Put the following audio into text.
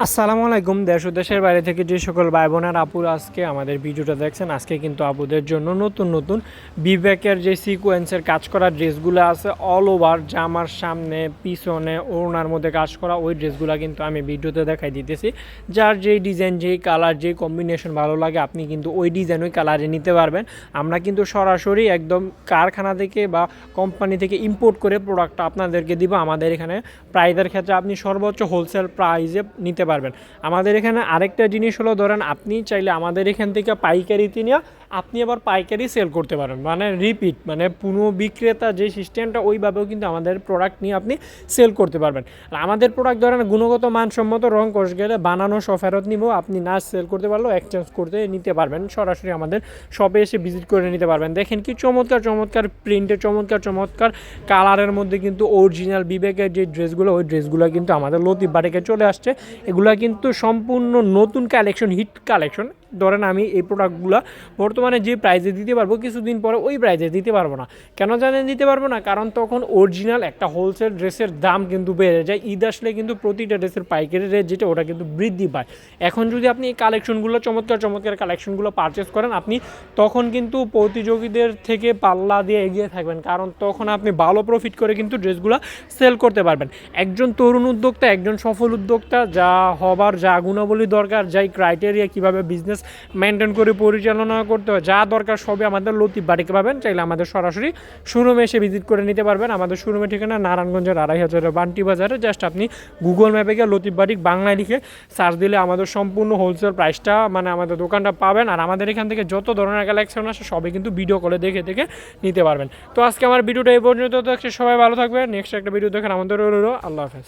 আসসালামু আলাইকুম। দেশ ও দেশের বাইরে থেকে যে সকল ভাই বোনের আপুরা আজকে আমাদের ভিডিওটা দেখছেন, আজকে কিন্তু আপুদের জন্য নতুন নতুন বিবেকের যে সিকোয়েন্সের কাজ করা ড্রেসগুলো আছে অল ওভার জামার সামনে পিছনে ওড়নার মধ্যে কাজ করা ওই ড্রেসগুলো কিন্তু আমি ভিডিওতে দেখাই দিতেছি। যার যেই ডিজাইন যেই কালার যেই কম্বিনেশন ভালো লাগে আপনি কিন্তু ওই ডিজাইন ওই কালারে নিতে পারবেন। আমরা কিন্তু সরাসরি একদম কারখানা থেকে বা কোম্পানি থেকে ইম্পোর্ট করে প্রোডাক্টটা আপনাদেরকে দিব। আমাদের এখানে প্রাইসের ক্ষেত্রে আপনি সর্বোচ্চ হোলসেল প্রাইসে নিতে পারবেন। আমাদের এখানে আরেকটা জিনিস হলো, ধরেন আপনি চাইলে আমাদের এখান থেকে পাইকারিতে নিয়ে আপনি আবার পাইকারি সেল করতে পারেন, মানে রিপিট মানে পুনঃবিক্রেতা যে সিস্টেমটা ওইভাবেও কিন্তু আমাদের প্রোডাক্ট নিয়ে আপনি সেল করতে পারবেন। আর আমাদের প্রোডাক্ট ধরেন গুণগত মানসম্মত রং কষ গেলে বানানো সহ ফেরত নিব, আপনি না সেল করতে পারলেও এক্সচেঞ্জ করতে নিতে পারবেন। সরাসরি আমাদের শপে এসে ভিজিট করে নিতে পারবেন। দেখেন কি চমৎকার চমৎকার প্রিন্টের চমৎকার চমৎকার কালারের মধ্যে কিন্তু অরিজিনাল বিবেকের যে ড্রেসগুলো ওই ড্রেসগুলো কিন্তু আমাদের লতিফ বাটিকে চলে আসছে। এগুলো কিন্তু সম্পূর্ণ নতুন কালেকশন, হিট কালেকশন। ধরেন আমি এই প্রোডাক্টগুলো বর্তমানে যে প্রাইসে দিতে পারবো কিছুদিন পরে ওই প্রাইসে দিতে পারবো না। কেন জানেন দিতে পারবো না? কারণ তখন অরিজিনাল একটা হোলসেল ড্রেসের দাম কিন্তু বেড়ে যায়। ঈদ আসলে কিন্তু প্রতিটা ড্রেসের পাইকারি রেট যেটা ওটা কিন্তু বৃদ্ধি পায়। এখন যদি আপনি এই কালেকশনগুলো চমৎকার চমৎকার কালেকশনগুলো পারচেস করেন আপনি তখন কিন্তু প্রতিযোগীদের থেকে পাল্লা দিয়ে এগিয়ে থাকবেন, কারণ তখন আপনি ভালো প্রফিট করে কিন্তু ড্রেসগুলো সেল করতে পারবেন। একজন তরুণ উদ্যোক্তা, একজন সফল উদ্যোক্তা যা হবার যা গুণাবলী দরকার, যাই ক্রাইটেরিয়া কীভাবে বিজনেস মেনটেন করে পরিচালনা করতে হয় যা দরকার সবই আমাদের লতিফ বাটিকে পাবেন। চাইলে আমাদের সরাসরি শোরুমে এসে ভিজিট করে নিতে পারবেন। আমাদের শোরুমের ঠিকানা নারায়ণগঞ্জের 2,500 বান্টি বাজারে। জাস্ট আপনি গুগল ম্যাপে গিয়ে লতিফ বাটিক বাংলায় লিখে সার্চ দিলে আমাদের সম্পূর্ণ হোলসেল প্রাইসটা মানে আমাদের দোকানটা পাবেন। আর আমাদের এখান থেকে যত ধরনের কালেকশন আসে সবই কিন্তু ভিডিও কলে দেখে দেখে নিতে পারবেন। তো আজকে আমার ভিডিওটা এই পর্যন্ত দেখছে, সবাই ভালো থাকবে। নেক্সট একটা ভিডিও দেখেন আমাদের। আল্লাহ হাফেজ।